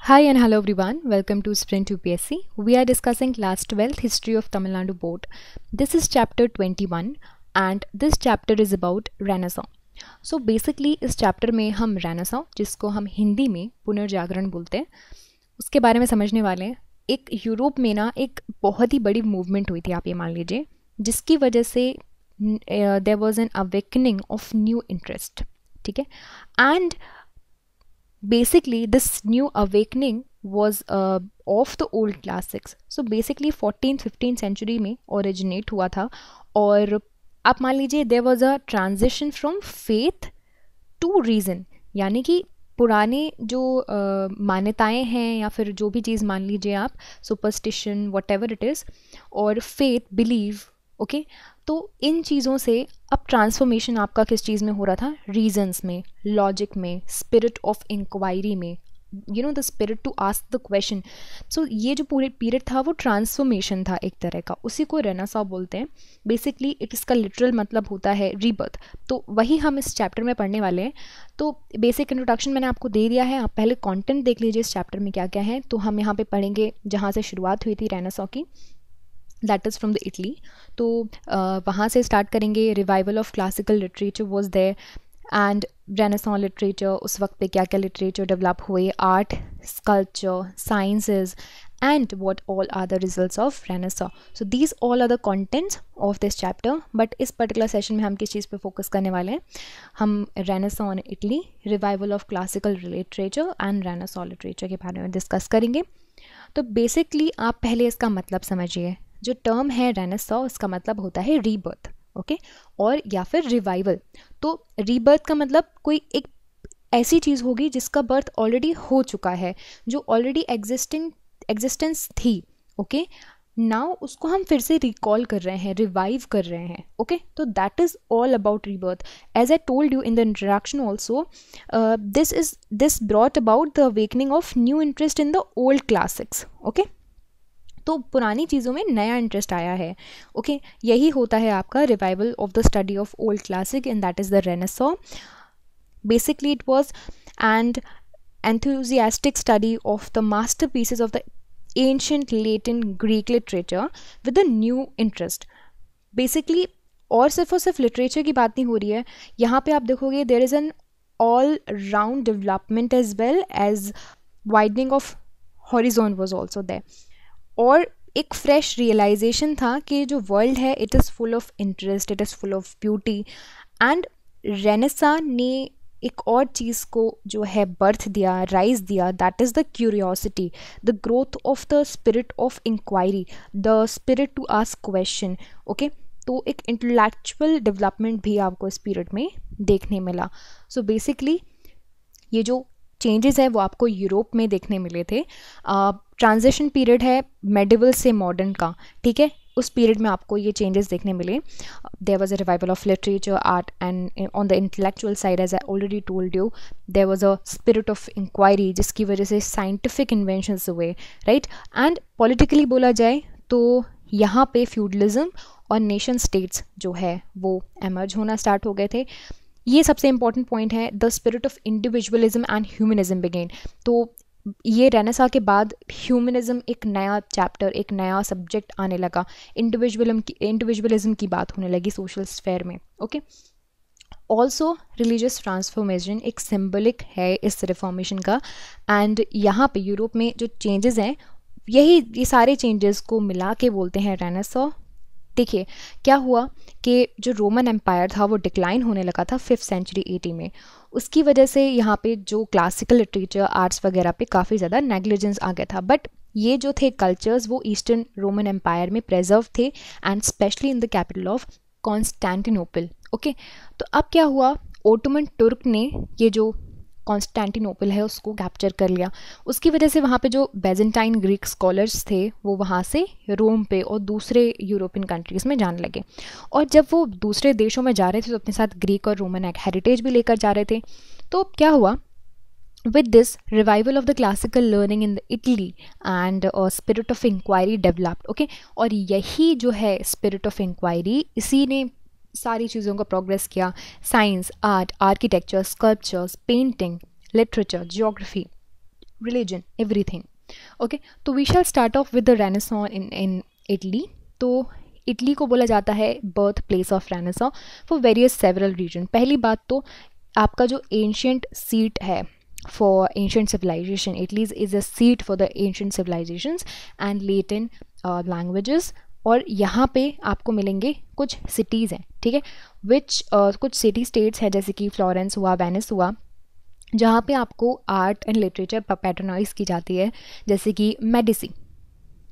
Hi and hello everyone. Welcome to Sprint UPSC. We are discussing class 12th history of Tamil Nadu board. This is chapter 21 and this chapter is about Renaissance. So basically इस chapter में हम Renaissance, जिसको हम हिंदी में पुनर्जागरण बोलते हैं, उसके बारे में समझने वाले हैं. एक यूरोप में ना एक बहुत ही बड़ी मूवमेंट हुई थी, आप ये मान लीजिए, जिसकी वजह से there was an awakening of new interest. ठीक है. And basically this new awakening was of the old classics. So basically 14th-15th century में originate हुआ था. और आप मान लीजिए there was a transition from faith to reason, यानी कि पुराने जो मान्यताएं हैं या फिर जो भी चीज़ मान लीजिए आप, सुपरस्टिशन whatever it is, और faith belief, ओके तो इन चीज़ों से अब ट्रांसफॉर्मेशन आपका किस चीज़ में हो रहा था? रीजंस में, लॉजिक में, स्पिरिट ऑफ इंक्वायरी में, you know the spirit to ask the question. So ये जो पूरे पीरियड था वो ट्रांसफॉर्मेशन था एक तरह का, उसी को रेनेसां बोलते हैं. बेसिकली इसका लिटरल मतलब होता है रीबर्थ. तो वही हम इस चैप्टर में पढ़ने वाले हैं. तो बेसिक इंट्रोडक्शन मैंने आपको दे दिया है, आप पहले कॉन्टेंट देख लीजिए इस चैप्टर में क्या क्या है. तो हम यहाँ पे पढ़ेंगे जहाँ से शुरुआत हुई थी रेनेसां की, that is from the Italy. तो वहाँ से स्टार्ट करेंगे. Revival of classical literature was there and Renaissance literature, उस वक्त पे क्या क्या लिटरेचर डेवलप हुए, art, sculpture, sciences and what all are the results of Renaissance. So these all are the contents of this chapter. But इस particular session में हम किस चीज़ पे फोकस करने वाले हैं? हम Renaissance in Italy, revival of classical literature and Renaissance literature के बारे में डिस्कस करेंगे. तो बेसिकली आप पहले इसका मतलब समझिए. जो टर्म है Renaissance, इसका मतलब होता है रीबर्थ, ओके, और या फिर रिवाइवल. तो रीबर्थ का मतलब कोई एक ऐसी चीज़ होगी जिसका बर्थ ऑलरेडी हो चुका है, जो ऑलरेडी एग्जिस्टेंस थी, ओके. नाउ उसको हम फिर से रिकॉल कर रहे हैं, रिवाइव कर रहे हैं, ओके. तो that is all about rebirth. As I told you in the introduction also, this brought about the awakening of new interest in the old classics, okay. तो पुरानी चीज़ों में नया इंटरेस्ट आया है, ओके. यही होता है आपका revival of the study of old classic, and that is the renaissance. Basically it was and enthusiastic study of the masterpieces of the ancient Latin Greek literature with a new interest. Basically और सिर्फ literature की बात नहीं हो रही है यहाँ पे. आप देखोगे there is an all round development as well as widening of horizon was also there. और एक फ्रेश रियलाइजेशन था कि जो वर्ल्ड है it is full of interest, it is full of beauty. And renaissance ने एक और चीज़ को जो है बर्थ दिया, राइज दिया, that is the curiosity, the growth of the spirit of inquiry, the spirit to ask question, okay. तो एक इंटेलेक्चुअल डेवलपमेंट भी आपको इस पीरियड में देखने मिला. सो बेसिकली ये जो चेंजेस है वो आपको यूरोप में देखने मिले थे. ट्रांजिशन पीरियड है मेडिवल से मॉडर्न का, ठीक है. उस पीरियड में आपको ये चेंजेस देखने मिले. There was a revival of literature, art and on the intellectual side as I already told you there was a spirit of inquiry, जिसकी वजह से साइंटिफिक इन्वेंशंस हुए, राइट. एंड पॉलिटिकली बोला जाए तो यहाँ पे फ्यूडलिज्म और नेशन स्टेट्स जो है वो एमर्ज होना स्टार्ट हो गए थे. ये सबसे इंपॉर्टेंट पॉइंट है. The spirit of individualism and humanism began. तो ये रेनेसां के बाद ह्यूमनिज्म एक नया चैप्टर, एक नया सब्जेक्ट आने लगा. इंडिविजुअलिज्म की बात होने लगी सोशल स्फेयर में, ओके. ऑल्सो रिलीजियस ट्रांसफॉर्मेशन एक सिम्बलिक है इस रिफॉर्मेशन का. एंड यहाँ पे यूरोप में जो चेंजेस हैं ये सारे चेंजेस को मिला के बोलते हैं रेनेसां. देखिए क्या हुआ कि जो रोमन एम्पायर था वो डिक्लाइन होने लगा था 5th सेंचुरी AD में. उसकी वजह से यहाँ पे जो क्लासिकल लिटरेचर, आर्ट्स वगैरह पे काफ़ी ज़्यादा नेग्लिजेंस आ गया था. बट ये जो थे कल्चर्स वो ईस्टर्न रोमन एम्पायर में प्रेजर्व थे, and specially in the capital of Constantinople, okay. तो अब क्या हुआ, ओटोमन तुर्क ने ये जो कॉन्स्टेंटिनोपल है उसको कैप्चर कर लिया. उसकी वजह से वहाँ पे जो बेजेंटाइन ग्रीक स्कॉलर्स थे वो वहाँ से रोम पे और दूसरे यूरोपियन कंट्रीज़ में जाने लगे. और जब वो दूसरे देशों में जा रहे थे तो अपने साथ ग्रीक और रोमन हेरिटेज भी लेकर जा रहे थे. तो क्या हुआ, with this revival of the classical learning in the Italy and a spirit of inquiry developed, okay. और यही जो है spirit of inquiry, इसी ने सारी चीज़ों का प्रोग्रेस किया. Science, art, architecture, sculptures, painting, literature, geography, religion, everything. Okay, तो we shall start off with the Renaissance in Italy. तो इटली को बोला जाता है birth place of Renaissance for various several reason. पहली बात तो आपका जो एंशियंट सीट है for ancient civilization, Italy is a seat for the ancient civilizations and Latin languages. और यहाँ पे आपको मिलेंगे कुछ सिटीज़ हैं, ठीक है, विच कुछ सिटी स्टेट्स हैं जैसे कि फ्लोरेंस हुआ, वेनिस हुआ, जहाँ पे आपको आर्ट एंड लिटरेचर पैटर्नाइज की जाती है, जैसे कि मेडिसी.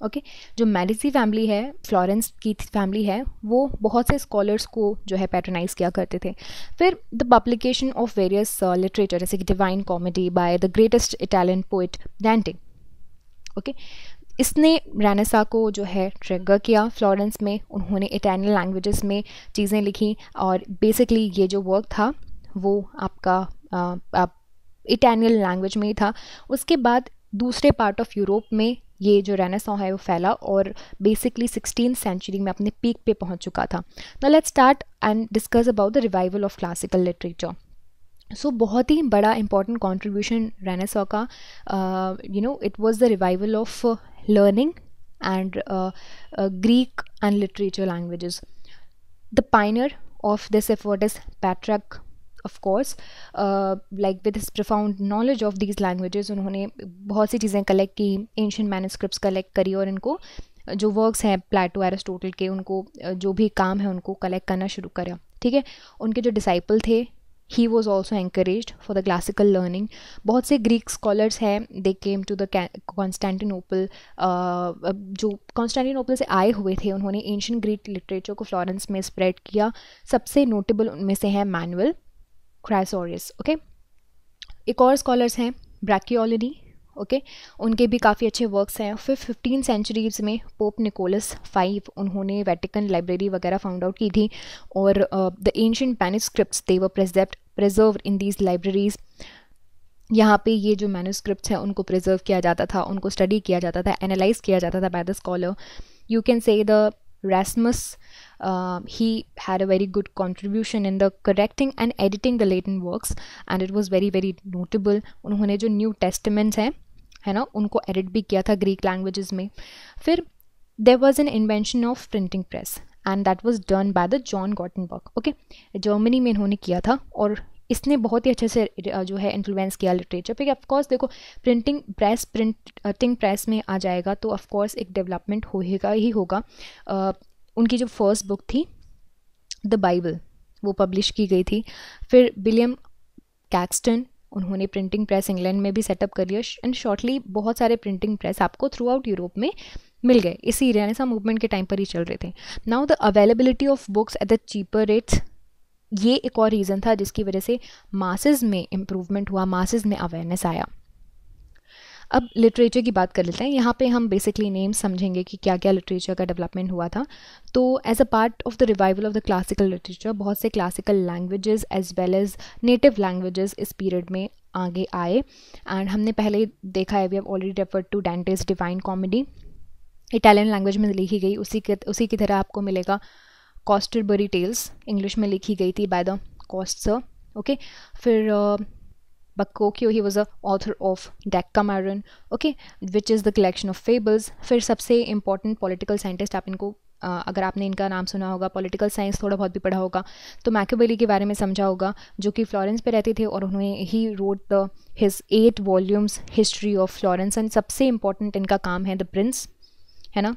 ओके, जो मेडिसी फैमिली है, फ्लोरेंस की फैमिली है, वो बहुत से स्कॉलर्स को जो है पैट्रनाइज किया करते थे. फिर the publication of various literature जैसे कि divine comedy by the greatest Italian poet Dante. Okay, इसने रेनेसा को जो है ट्रिगर किया फ्लोरेंस में. उन्होंने इटालियन लैंग्वेजेस में चीज़ें लिखी और बेसिकली ये जो वर्क था वो आपका इटालियन लैंग्वेज में ही था. उसके बाद दूसरे पार्ट ऑफ यूरोप में ये जो रेनेसां है वो फैला और बेसिकली 16th सेंचुरी में अपने पीक पे पहुंच चुका था. Now let's start and discuss about the revival of classical literature. So बहुत ही बड़ा इंपॉर्टेंट कॉन्ट्रीब्यूशन रेनेसां का, it was the revival of learning and Greek and literature languages. The pioneer of this effort is Patrick. Of course, like with his profound knowledge of these languages, उन्होंने बहुत सी चीज़ें collect की, ancient manuscripts collect करी और इनको जो works हैं Plato Aristotle के, उनको जो भी काम है उनको कलेक्ट करना शुरू करा. ठीक है, उनके जो डिसाइपल थे, he was also encouraged for the classical learning. बहुत से ग्रीक स्कॉलर्स हैं, दे केम टू द कॉन्स्टेंटिनोपल. जो कॉन्स्टेंटिनोपल से आए हुए थे, उन्होंने एंशियंट ग्रीक लिटरेचर को फ्लोरेंस में स्प्रेड किया. सबसे नोटेबल उनमें से हैं मैनुअल क्राइसोरियस. ओके, एक और स्कॉलर्स हैं ब्रैकियोलिनी. ओके, उनके भी काफ़ी अच्छे वर्क्स हैं. फिर 15 सेंचुरीज में पोप निकोलस 5, उन्होंने वेटिकन लाइब्रेरी वगैरह फाउंड आउट की थी और the ancient manuscripts they were preserved in these libraries. यहाँ पे ये जो मैन्युस्क्रिप्ट्स हैं उनको प्रिजर्व किया जाता था, उनको स्टडी किया जाता था, एनालाइज किया जाता था by the scholar. You can say the Erasmus, he had a very good contribution in the correcting and editing the Latin works and it was very very notable. उन्होंने जो न्यू टेस्टमेंट्स हैं, है ना, उनको edit भी किया था Greek languages में. फिर there was an invention of printing press and that was done by the John Gutenberg. Okay, Germany में इन्होंने किया था और इसने बहुत ही अच्छे से जो है इन्फ्लुएंस किया लिटरेचर पे. ऑफकोर्स देखो, प्रिंटिंग प्रेस में आ जाएगा तो ऑफकोर्स एक डेवलपमेंट होगा ही होगा. उनकी जो फर्स्ट बुक थी द बाइबल, वो पब्लिश की गई थी. फिर विलियम कैक्सटन, उन्होंने प्रिंटिंग प्रेस इंग्लैंड में भी सेटअप कर लिया एंड शॉर्टली बहुत सारे प्रिंटिंग प्रेस आपको थ्रू आउट यूरोप में मिल गए. इसी रेनेसां मूवमेंट के टाइम पर ही चल रहे थे. Now the availability of books at the cheaper rates, ये एक और रीज़न था जिसकी वजह से मासेस में इम्प्रूवमेंट हुआ, मासेस में अवेयरनेस आया. अब लिटरेचर की बात कर लेते हैं. यहाँ पे हम बेसिकली नेम्स समझेंगे कि क्या क्या लिटरेचर का डेवलपमेंट हुआ था. तो as a part of the revival of the classical literature, बहुत से classical languages as well as native languages इस पीरियड में आगे आए. एंड हमने पहले देखा है, we have already referred to Dante's divine comedy, Italian language में लिखी गई. उसी की तरह आपको मिलेगा कॉस्टरबरी टेल्स, इंग्लिश में लिखी गई थी बाय द कॉस्टर. ओके, फिर Boccaccio, he was a author of Decameron, okay, which is the collection of fables. फिर सबसे इंपॉर्टेंट पॉलिटिकल साइंटिस्ट, आप इनको अगर आपने इनका नाम सुना होगा, पॉलिटिकल साइंस थोड़ा बहुत भी पढ़ा होगा तो मैकियावेली के बारे में समझा होगा, जो कि फ्लोरेंस पे रहते थे और उन्होंने he wrote his 8 volumes history of Florence. And सबसे इंपॉर्टेंट इनका काम है द प्रिंस, है ना,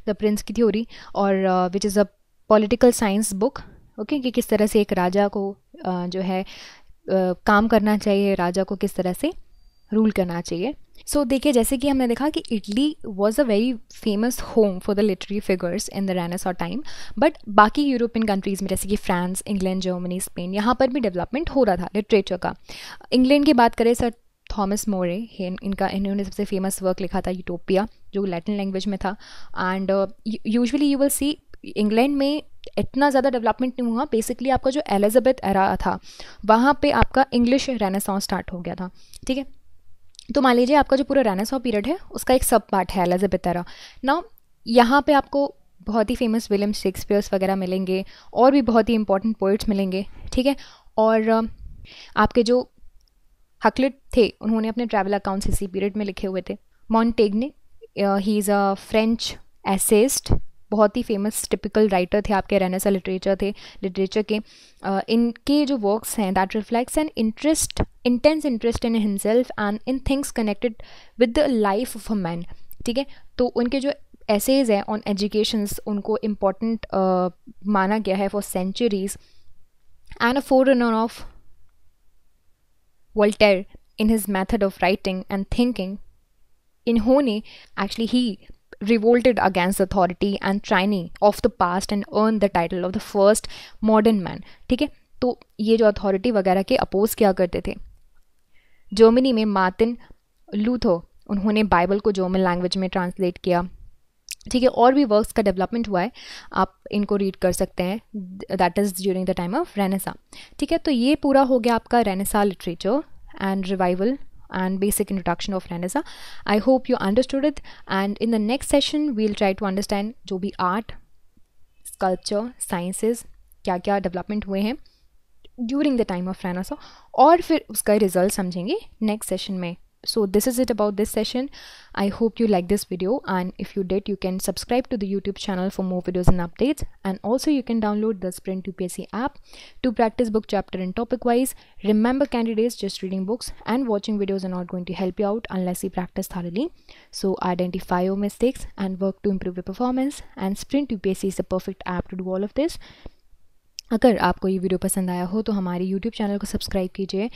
द प्रिंस की थ्योरी, और which is a political science book. Okay, कि किस तरह से एक राजा को जो है काम करना चाहिए, राजा को किस तरह से रूल करना चाहिए. सो देखिए, जैसे कि हमने देखा कि Italy was a very famous home for the literary figures in the renaissance time. But बाकी यूरोपियन कंट्रीज़ में जैसे कि फ्रांस, इंग्लैंड, जर्मनी, स्पेन, यहाँ पर भी डेवलपमेंट हो रहा था लिटरेचर का. इंग्लैंड की बात करें, सर थॉमस मोरे, इन्होंने सबसे फेमस वर्क लिखा था यूटोपिया, जो लैटिन लैंग्वेज में था. And usually you will see England में इतना ज़्यादा डेवलपमेंट नहीं हुआ. बेसिकली आपका जो एलिजाबेथ एरा था, वहाँ पे आपका इंग्लिश रेनेसां स्टार्ट हो गया था. ठीक है, तो मान लीजिए आपका जो पूरा रेनेसां पीरियड है उसका एक सब पार्ट है एलिजाबेथ एरा. नाउ यहाँ पे आपको बहुत ही फेमस विलियम शेक्सपियर्स वगैरह मिलेंगे और भी बहुत ही इंपॉर्टेंट पोइट्स मिलेंगे. ठीक है, और आपके जो हकलेट थे, उन्होंने अपने ट्रैवल अकाउंट्स इसी पीरियड में लिखे हुए थे। Montaigne, he is a French essayist, बहुत ही फेमस टिपिकल राइटर थे आपके रेनेसां लिटरेचर के। इनके जो वर्क्स हैं that reflects N intense interest in himself and in things connected with the life of a man. ठीक है, तो उनके जो एसेज हैं ऑन एजुकेशंस उनको इम्पॉर्टेंट माना गया है for centuries. And a forerunner of Voltaire in his method of writing and thinking, इन्होंने एक्चुअली ही revolted against authority and tyranny of the past and earned the title of the first modern man। ठीक है, तो ये जो authority वगैरह के oppose किया करते थे। जर्मनी में मार्टिन लूथर, उन्होंने बाइबल को जर्मन लैंग्वेज में ट्रांसलेट किया। ठीक है, और भी वर्क्स का डेवलपमेंट हुआ है, आप इनको रीड कर सकते हैं, that is during the time of renaissance. ठीक है, तो ये पूरा हो गया आपका renaissance literature and revival and basic introduction of Renaissance. I hope you understood it, and in the next session we'll try to understand जो भी art, sculpture, sciences क्या क्या डेवलपमेंट हुए हैं during the time of Renaissance, और फिर उसका result समझेंगे नेक्स्ट सेशन में। So this is it about this session. I hope you like this video, and if you did, you can subscribe to the YouTube channel for more videos and updates, and also you can download the Sprint UPSC app to practice book chapter and topic wise. Remember candidates, just reading books and watching videos are not going to help you out unless you practice thoroughly. So identify your mistakes and work to improve your performance, and Sprint UPSC is the perfect app to do all of this. अगर आपको ये video पसंद आया हो तो हमारे YouTube channel को subscribe कीजिए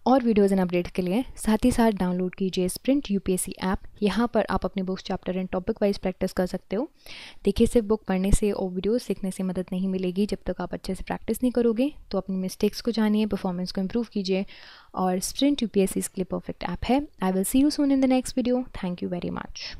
और वीडियोज़ एंड अपडेट के लिए साथ ही साथ डाउनलोड कीजिए स्प्रिंट UPSC ऐप। यहाँ पर आप अपने books chapter and topic wise practice कर सकते हो। देखिए, सिर्फ बुक पढ़ने से और वीडियोस सीखने से मदद नहीं मिलेगी जब तक आप अच्छे से प्रैक्टिस नहीं करोगे। तो अपनी मिस्टेक्स को जानिए, परफॉर्मेंस को इम्प्रूव कीजिए, और स्प्रिंट UPSC इसके लिए परफेक्ट ऐप है। I will see you soon in the next video. Thank you very much.